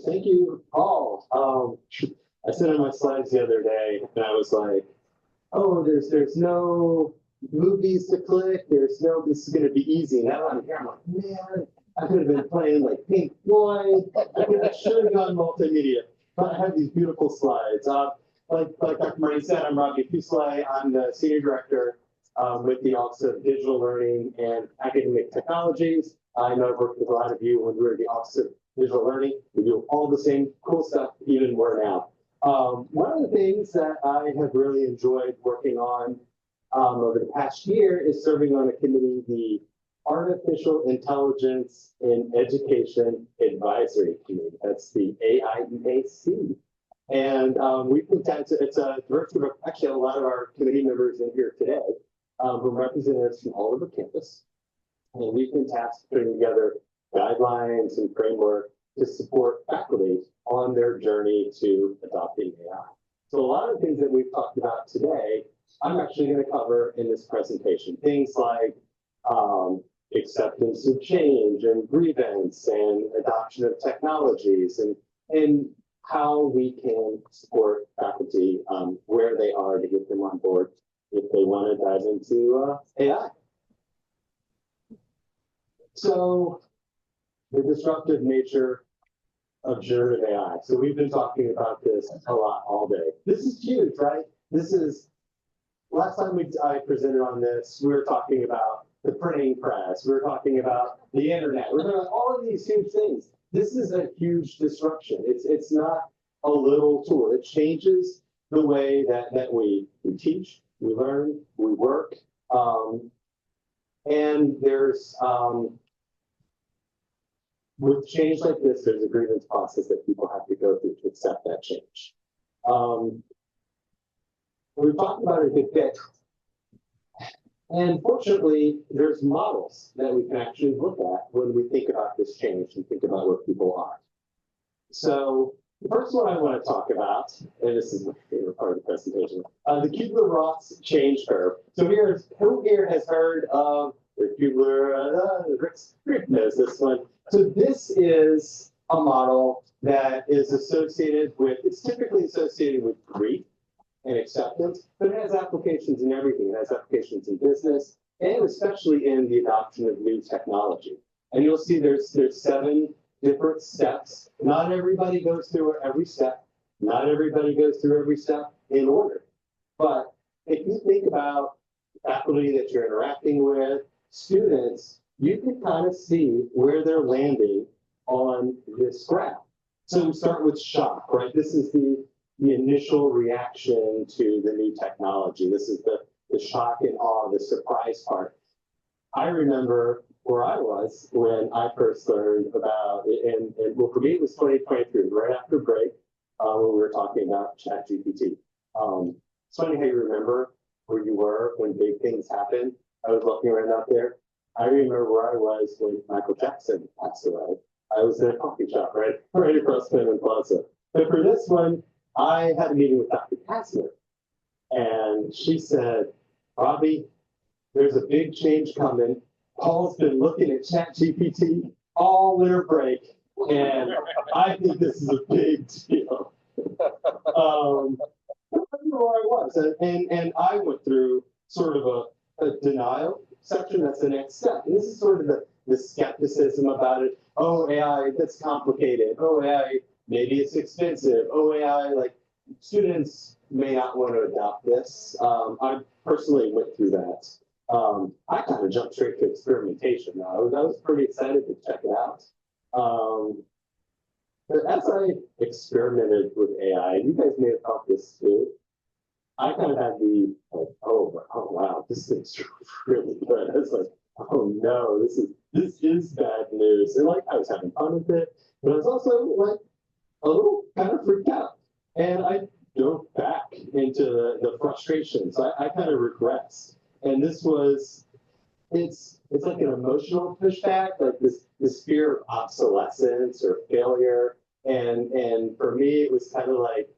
Thank you, Paul. I said on my slides the other day, and I was like, "Oh, there's no movies to click. There's no. This is going to be easy." Now I'm here. I'm like, man, I could have been playing like Pink Floyd. I should have gone multimedia, but I have these beautiful slides. Like Dr. Marty said, I'm Robbie Fuseli. I'm the senior director with the Office of Digital Learning and Academic Technologies. I know I've worked with a lot of you when we were at the Office of Digital Learning. We do all the same cool stuff, even more now. One of the things that I have really enjoyed working on over the past year is serving on a committee, the Artificial Intelligence in Education Advisory Committee. That's the AIMAC. And we've been it's a diverse group of actually a lot of our committee members in here today who representatives from all over campus. And we've been tasked with putting together guidelines and framework to support faculty on their journey to adopting AI. So a lot of things that we've talked about today, I'm actually going to cover in this presentation. Things like acceptance of change and grievance and adoption of technologies and how we can support faculty where they are to get them on board if they want to dive into AI. So the disruptive nature of generative AI. So we've been talking about this a lot all day. This is huge, right? This is, last time I presented on this, we were talking about the printing press. We were talking about the internet. We're talking about all of these huge things. This is a huge disruption. It's not a little tool. It changes the way that we teach, we learn, we work. And there's, with change like this, there's a grievance process that people have to go through to accept that change. We've talked about it a good bit. And fortunately, there's models that we can actually look at when we think about this change and think about where people are. So the first one I want to talk about, and this is my favorite part of the presentation, the Kubler-Ross change curve. So who here has heard of the Kubler? Rick knows this one. So this is a model that is associated with, it's typically associated with grief and acceptance, but it has applications in everything. It has applications in business, and especially in the adoption of new technology. And you'll see there's 7 different steps. Not everybody goes through every step. Not everybody goes through every step in order. But if you think about faculty that you're interacting with, students, you can kind of see where they're landing on this graph. So we start with shock, right? This is the initial reaction to the new technology. This is the shock and awe, the surprise part. I remember where I was when I first learned about it, and well, for me it was 2023, right after break, when we were talking about ChatGPT. It's funny how you remember where you were when big things happened. I was looking right out there. I remember where I was when Michael Jackson passed away. I was in a coffee shop right across Penn Plaza. But for this one, I had a meeting with Dr. Kastner, and she said, Robbie, there's a big change coming. Paul's been looking at ChatGPT all winter break, and I think this is a big deal. I don't know where I was, and I went through sort of a denial section. That's the next step. And this is sort of the skepticism about it. Oh, AI, that's complicated. Oh, AI, maybe it's expensive. Oh, AI, like students may not want to adopt this. I personally went through that. I kind of jumped straight to experimentation now. I was pretty excited to check it out. But as I experimented with AI, you guys may have felt this too. I kind of had the like, oh wow, this thing's really good. I was like, oh no, this is bad news. And like I was having fun with it, but I was also like a little kind of freaked out. And I dove back into the frustration. So I kind of regressed. And this was, it's like an emotional pushback, like this fear of obsolescence or failure. And for me, it was kind of like,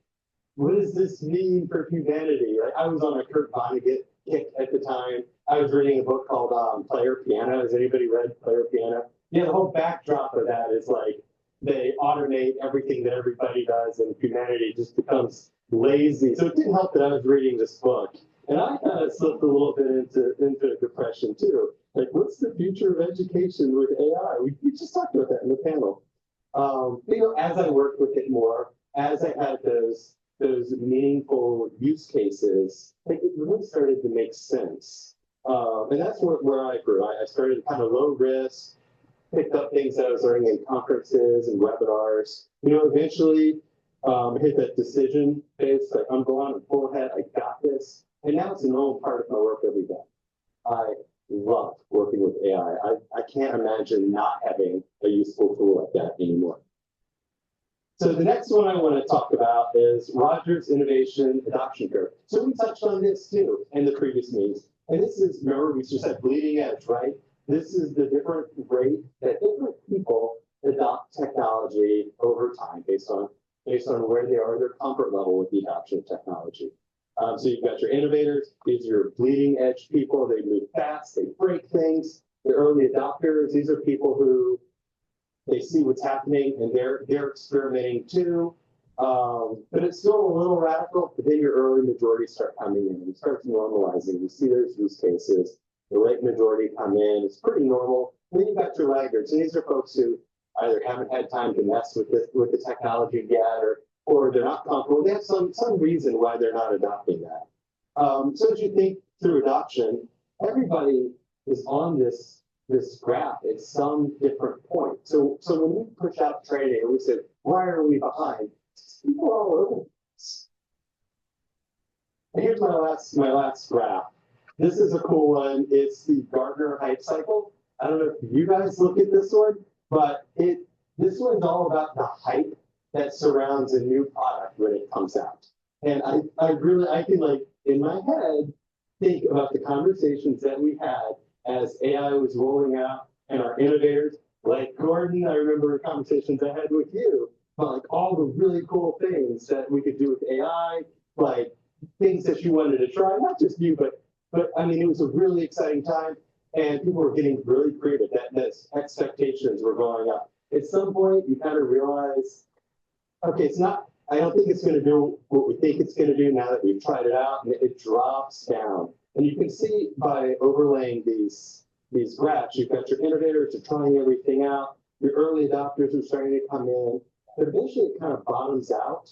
what does this mean for humanity? Like I was on a Kurt Vonnegut kick at the time. I was reading a book called Player Piano. Has anybody read Player Piano? Yeah, the whole backdrop of that is like they automate everything that everybody does, and humanity just becomes lazy. So it didn't help that I was reading this book, and I kind of slipped a little bit into depression too. Like, what's the future of education with AI? We just talked about that in the panel. As I worked with it more, as I had those meaningful use cases, like, it really started to make sense. And that's where I grew. I started kind of low risk, picked up things that I was learning in conferences and webinars. Eventually hit that decision phase, like, I'm going full ahead, I got this. And now it's a normal part of my work every day. I love working with AI. I can't imagine not having a useful tool like that anymore. So the next one I want to talk about is Rogers Innovation Adoption Curve. So we touched on this too in the previous meetings. And this is, remember, we just said bleeding edge, right? This is the different rate that different people adopt technology over time based on where they are, their comfort level with the adoption of technology. So you've got your innovators, these are your bleeding edge people, they move fast, they break things. The early adopters, these are people who they see what's happening and they're experimenting too. But it's still a little radical, but then your early majority start coming in and it starts normalizing. You see those use cases, the late majority come in, it's pretty normal. And then you've got your laggards, and these are folks who either haven't had time to mess with the technology yet, or they're not comfortable. They have some reason why they're not adopting that. So as you think through adoption, everybody is on this graph at some different point. So when we push out training and we said, why are we behind? People are all over this. And here's my last graph. This is a cool one. It's the Gartner hype cycle. I don't know if you guys look at this one, but this one's all about the hype that surrounds a new product when it comes out. And I can, like, in my head, think about the conversations that we had as AI was rolling out, and our innovators, like Gordon, I remember conversations I had with you about, like, all the really cool things that we could do with AI, like things that you wanted to try, not just you, but I mean, it was a really exciting time, and people were getting really creative. That expectations were going up. At some point, you kind of realize, okay, it's not, I don't think it's going to do what we think it's going to do now that we've tried it out, and it drops down. And you can see by overlaying these graphs, you've got your innovators are trying everything out, your early adopters are starting to come in, but eventually it kind of bottoms out,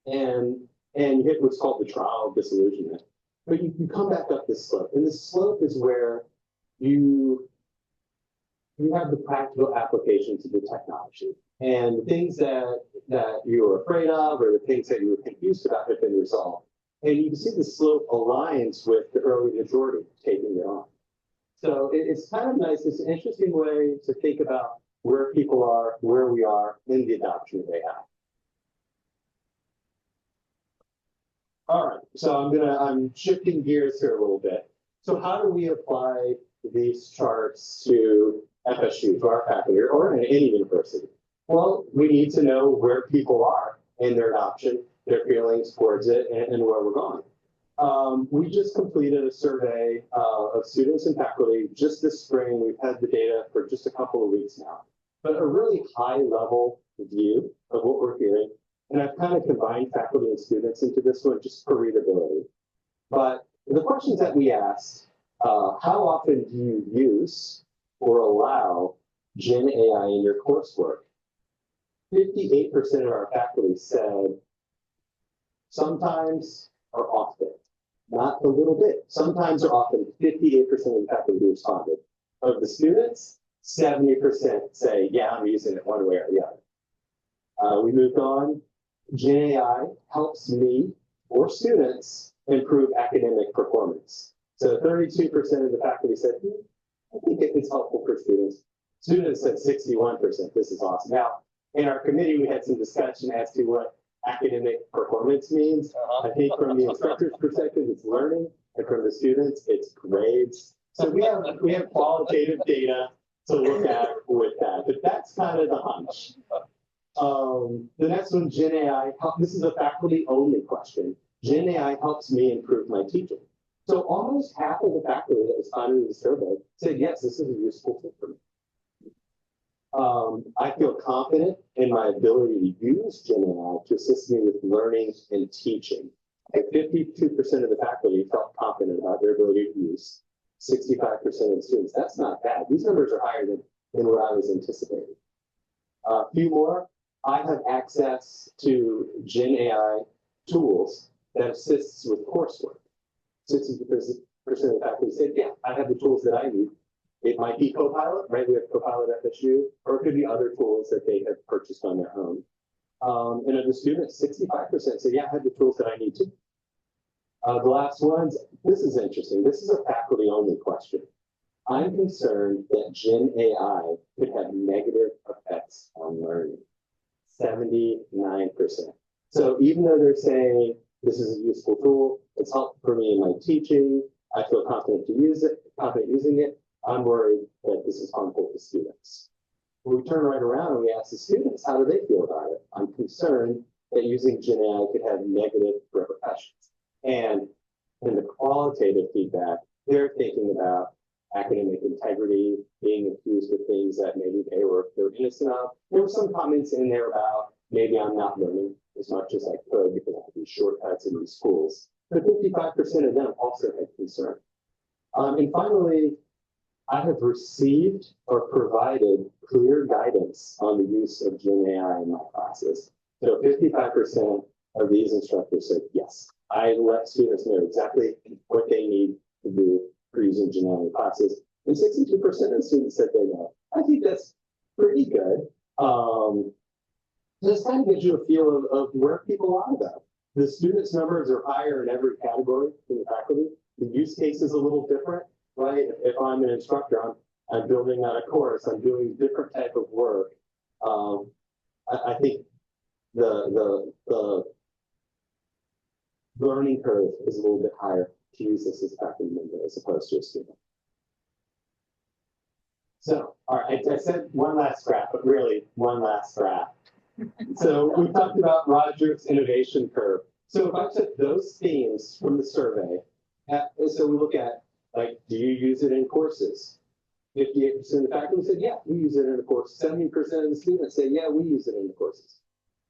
and you hit what's called the trial of disillusionment. But you come back up this slope, and this slope is where you have the practical applications of the technology. And the things that you were afraid of, or the things that you were confused about, have been resolved. And you can see the slope aligns with the early majority taking it on. So it's kind of nice. It's an interesting way to think about where people are, where we are in the adoption of AI. All right, so I'm shifting gears here a little bit. So how do we apply these charts to FSU, to our faculty, or in any university? Well, we need to know where people are in their adoption, their feelings towards it, and where we're going. We just completed a survey of students and faculty just this spring. We've had the data for just a couple of weeks now, but a really high-level view of what we're hearing. And I've kind of combined faculty and students into this one just for readability. But the questions that we asked, how often do you use or allow Gen AI in your coursework? 58% of our faculty said sometimes or often, not a little bit. Sometimes or often, 58% of the faculty who responded. Of the students, 70% say, yeah, I'm using it one way or the other. We moved on. Gen AI helps me or students improve academic performance. So 32% of the faculty said, I think it's helpful for students. Students said 61%. This is awesome. Now, in our committee, we had some discussion as to what academic performance means. I think from the instructor's perspective, it's learning, and from the students, it's grades. So we have qualitative data to look at with that, but that's kind of the hunch. The next one, Gen AI, this is a faculty-only question. Gen AI helps me improve my teaching. So almost half of the faculty that responded to the survey said, yes, this is a useful tool for me. I feel confident in my ability to use Gen AI to assist me with learning and teaching. Like 52% of the faculty felt confident about their ability to use. 65% of the students. That's not bad. These numbers are higher than what I was anticipating. A few more. I have access to Gen AI tools that assists with coursework. 60% of the faculty said, yeah, I have the tools that I need. It might be Copilot, right? We have Copilot at FSU, or it could be other tools that they have purchased on their own. And of the students, 65% say, yeah, I have the tools that I need to. The last ones, this is interesting. This is a faculty-only question. I'm concerned that Gen AI could have negative effects on learning. 79%. So even though they're saying this is a useful tool, it's helpful for me in my teaching, I feel confident to use it, confident using it, I'm worried that this is harmful to students. When we turn right around and we ask the students, how do they feel about it? I'm concerned that using Gen AI could have negative repercussions. And in the qualitative feedback, they're thinking about academic integrity, being accused of things that maybe they're innocent of. There were some comments in there about maybe I'm not learning as much as I could because I have these shortcuts in these schools. But 55% of them also had concern. And finally, I have received or provided clear guidance on the use of Gen AI in my classes. So 55% of these instructors said yes. I let students know exactly what they need to do for using Gen AI in classes. And 62% of the students said they know. I think that's pretty good. This kind of gives you a feel of where people are though. The students' numbers are higher in every category than the faculty. The use case is a little different, right? If I'm an instructor, I'm building out a course, I'm doing different type of work. I think the learning curve is a little bit higher to use this as a faculty member as opposed to a student. So, all right, I said one last graph, but really one last graph. So we talked about Rogers' innovation curve. So if I took those themes from the survey, so we look at, like, do you use it in courses? 58% of the faculty said, yeah, we use it in the course. 70% of the students say, yeah, we use it in the courses.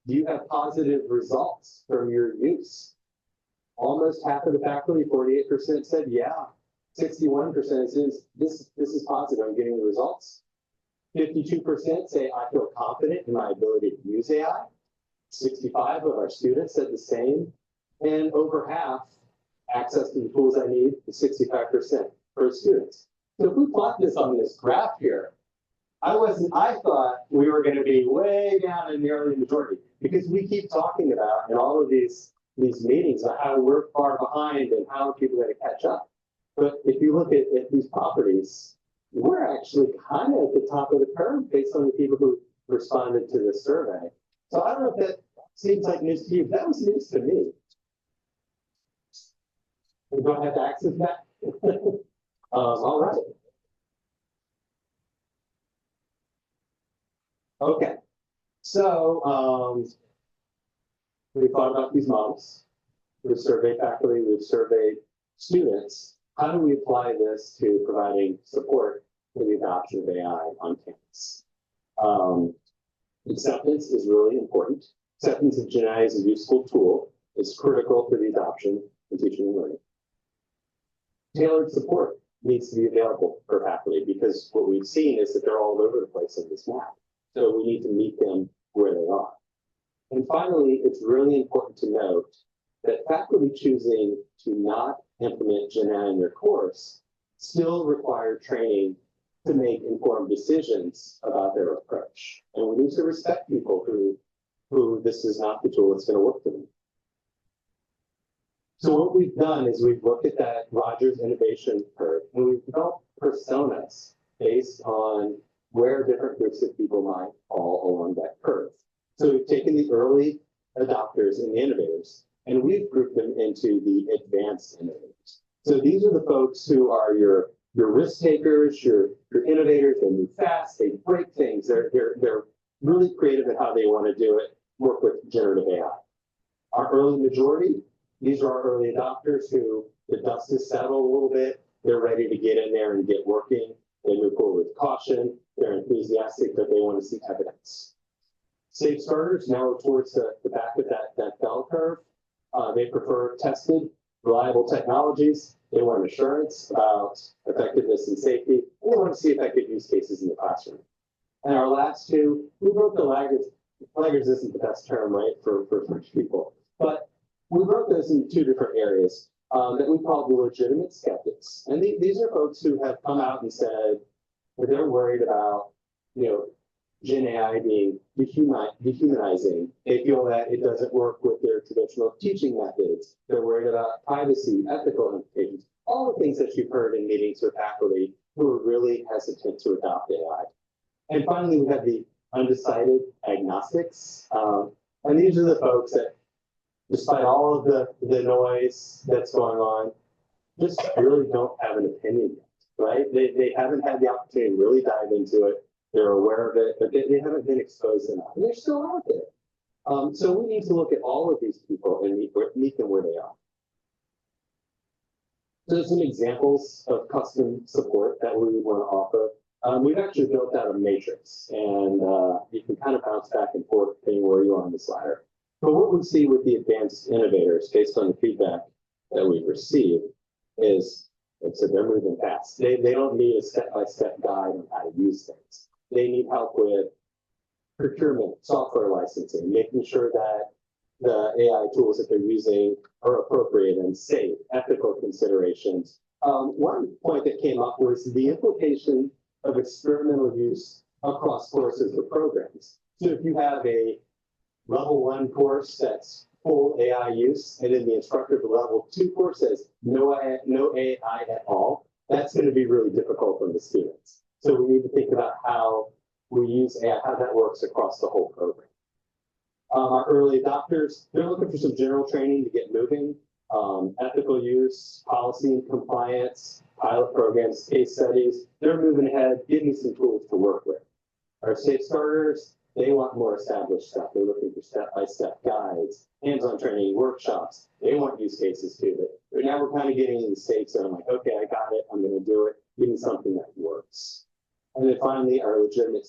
Do you have positive results from your use? Almost half of the faculty, 48% said, yeah. 61% of students, this is positive, I'm getting the results. 52% say, I feel confident in my ability to use AI. 65 of our students said the same. And over half, access to the tools I need is 65% for students. So if we plot this on this graph here, I thought we were going to be way down in the early majority because we keep talking about in all of these meetings about how we're far behind and how people are going to catch up. But if you look at these properties, we're actually kind of at the top of the curve based on the people who responded to this survey. So I don't know if that seems like news to you. That was news to me. We don't have to access that. All right. Okay. So we thought about these models. We've surveyed faculty. We've surveyed students. How do we apply this to providing support for the adoption of AI on campus? Acceptance is really important. Acceptance of Gen AI as a useful tool is critical for the adoption in teaching and learning. Tailored support needs to be available for faculty because what we've seen is that they're all over the place in this map. So we need to meet them where they are. And finally, it's really important to note that faculty choosing to not implement Gen AI in their course still require training to make informed decisions about their approach. And we need to respect people who this is not the tool that's going to work for them. So what we've done is we've looked at that Rogers innovation curve, and we've developed personas based on where different groups of people might fall along that curve. So we've taken the early adopters and the innovators, and we've grouped them into the advanced innovators. So these are the folks who are your risk takers, your innovators. They move fast, they break things. They're really creative in how they want to do it, work with generative AI. Our early majority, these are our early adopters who the dust has settled a little bit. They're ready to get in there and get working. They move forward with caution. They're they're enthusiastic, but they want to see evidence. Safe starters, now we're towards the back of that bell curve. They prefer tested, reliable technologies. They want assurance about effectiveness and safety, and they want to see effective use cases in the classroom. And our last two, we broke the laggards. Laggards isn't the best term, right, for French people, but we broke those in two different areas that we call the legitimate skeptics. And these are folks who have come out and said that they're worried about, Gen AI being dehumanizing. They feel that it doesn't work with their traditional teaching methods. They're worried about privacy, ethical implications, all the things that you've heard in meetings with faculty who are really hesitant to adopt AI. And finally, we have the undecided agnostics. And these are the folks that, despite all of the noise that's going on, just really don't have an opinion yet, right? They haven't had the opportunity to really dive into it. They're aware of it, but they haven't been exposed enough. And they're still out there. So we need to look at all of these people and meet them where they are. So there's some examples of custom support that we want to offer. We've actually built out a matrix, and you can kind of bounce back and forth depending where you are on this ladder. But what we see with the advanced innovators, based on the feedback that we've received, is so they're moving fast. They don't need a step-by-step guide on how to use things. They need help with procurement, software licensing, making sure that the AI tools that they're using are appropriate and safe, ethical considerations. One point that came up was the implication of experimental use across courses or programs. So if you have a level 1 course that's full AI use, and then the instructor for level 2 course says no AI at all, that's going to be really difficult for the students. So we need to think about how we use AI, how that works across the whole program. Our early adopters, they're looking for some general training to get moving, ethical use, policy and compliance, pilot programs, case studies. They're moving ahead, giving some tools to work with. Our safe starters, they want more established stuff. They're looking for step-by-step guides, hands-on training, workshops. They want use cases too. But now we're kind of getting in the stakes, and I'm like, okay, I got it. I'm going to do it. Give me something that works. And then finally, our legitimate,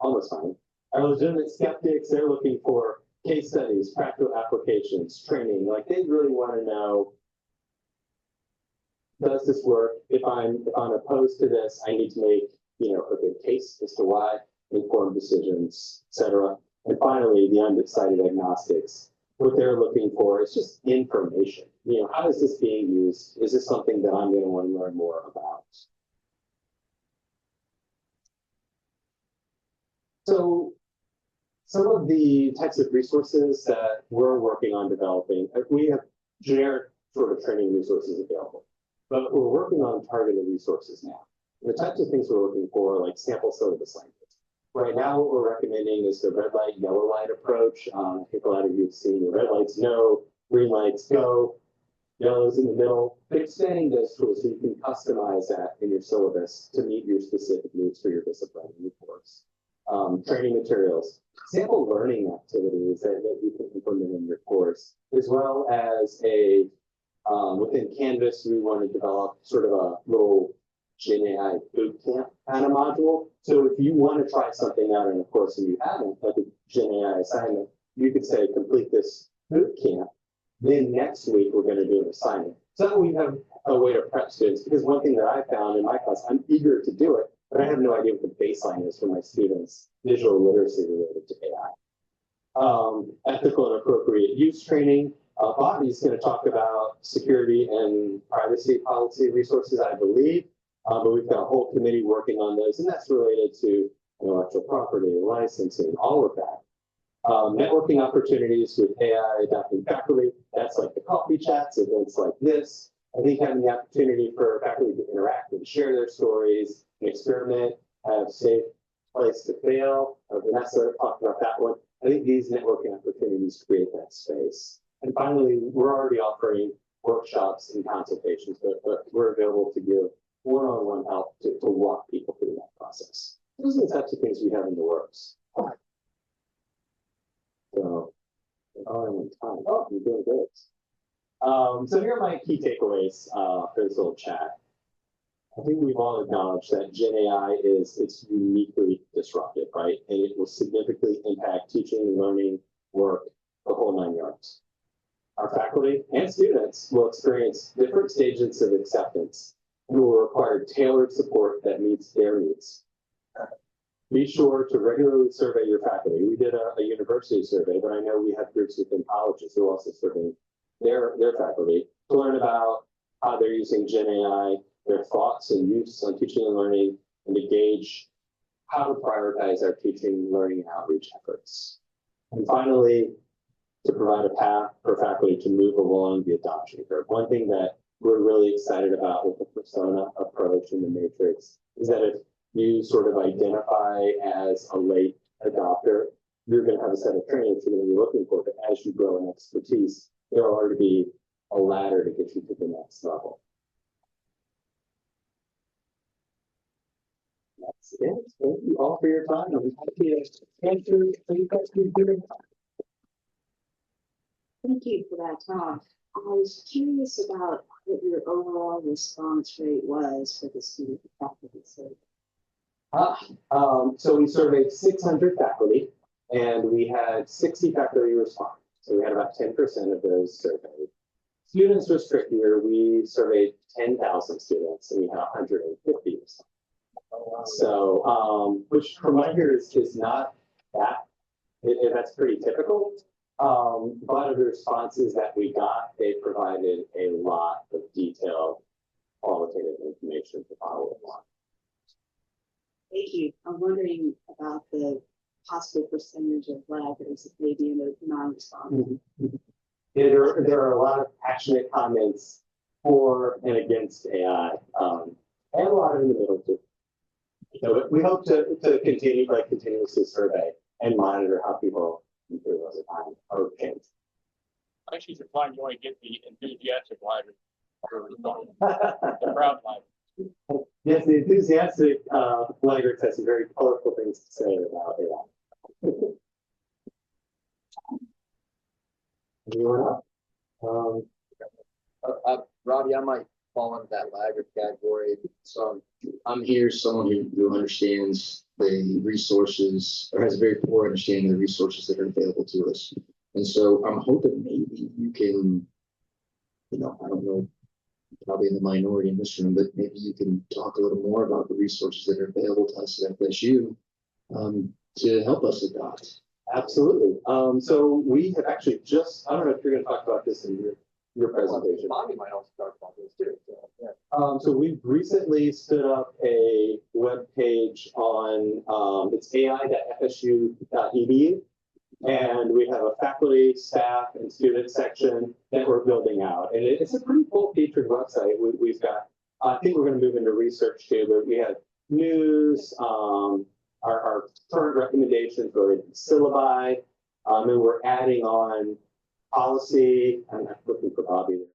almost finally, our legitimate skeptics, they're looking for case studies, practical applications, training. Like, they really want to know, does this work? If I'm opposed to this, I need to make, a good case as to why, informed decisions, etc. And finally, the undecided agnostics. What they're looking for is just information. How is this being used? Is this something that I'm going to want to learn more about? So some of the types of resources that we're working on developing, we have generic sort of training resources available, but we're working on targeted resources now. The types of things we're looking for, like sample syllabus language. Right now, what we're recommending is the red light, yellow light approach. I think a lot of you have seen the red lights no, green lights go, yellow's in the middle. But expanding those tools so you can customize that in your syllabus to meet your specific needs for your discipline and your course. Training materials, sample learning activities that you can implement in your course, as well as within Canvas, we want to develop sort of a little Gen AI boot camp kind of module. So if you want to try something out in a course and you haven't, like a Gen AI assignment, you could say, complete this boot camp. Then next week, we're going to do an assignment. So we have a way to prep students, because one thing that I found in my class, I'm eager to do it, but I have no idea what the baseline is for my students' visual literacy related to AI. Ethical and appropriate use training. Bobby's going to talk about security and privacy policy resources, I believe. But we've got a whole committee working on those, and that's related to intellectual property, licensing, all of that. Networking opportunities with AI adapting faculty. That's like the coffee chats, events like this. I think having the opportunity for faculty to interact and share their stories, and experiment, have a safe place to fail. Vanessa talked about that one. I think these networking opportunities create that space. And finally, we're already offering workshops and consultations, but we're available to give one-on-one help to walk people through that process. Those are the types of things we have in the works. So, you're doing good. So here are my key takeaways for this little chat. I think we've all acknowledged that Gen AI it's uniquely disruptive, right? And it will significantly impact teaching, learning, work, the whole 9 yards. Our faculty and students will experience different stages of acceptance and will require tailored support that meets their needs. Be sure to regularly survey your faculty. We did a university survey, but I know we have groups within colleges who are also surveying their faculty to learn about how they're using Gen AI, their thoughts and use on teaching and learning, and to gauge how to prioritize our teaching, learning, and outreach efforts. And finally, to provide a path for faculty to move along the adoption curve. One thing that we're really excited about with the persona approach in the matrix is that if you sort of identify as a late adopter, you're going to have a set of trainings you're going to be looking for, but as you grow in expertise, there will already be a ladder to get you to the next level. That's it. Thank you all for your time. I'm happy to answer any questions. Thank you for that, Tom. I was curious about what your overall response rate was for the student faculty survey. So we surveyed 600 faculty, and we had 60 faculty respond. So we had about 10% of those surveyed. Students was trickier. We surveyed 10,000 students, and we had 150 respond. So, which from my here is not that, that's pretty typical. A lot of the responses that we got, they provided a lot of detailed qualitative information to follow along. Thank you. I'm wondering about the possible percentage of laggards that may be in the non-responders. Yeah, there are a lot of passionate comments for and against AI, and a lot in the middle too. So we hope to continue continuously survey and monitor how people improve over time or change. I actually find you only get the enthusiastic laggers. The proud laggers. Yes, the enthusiastic laggards have some very colorful things to say about AI. Anyone else? Robbie, I might fall into that laggard category. So I'm here, someone who understands the resources or has a very poor understanding of the resources that are available to us. And so I'm hoping maybe you can, I don't know, probably in the minority in this room, but maybe you can talk a little more about the resources that are available to us at FSU to help us adopt. Absolutely. So we have actually I don't know if you're going to talk about this in your presentation. Bobby might also talk about this too. So, yeah. So we've recently stood up a web page on it's ai.fsu.edu, and we have a faculty, staff, and student section that we're building out. And it's a pretty full-featured website. We've got, I think we're going to move into research too, but we have news, our current recommendations related to syllabi, and we're adding on policy. I'm looking for Bobby.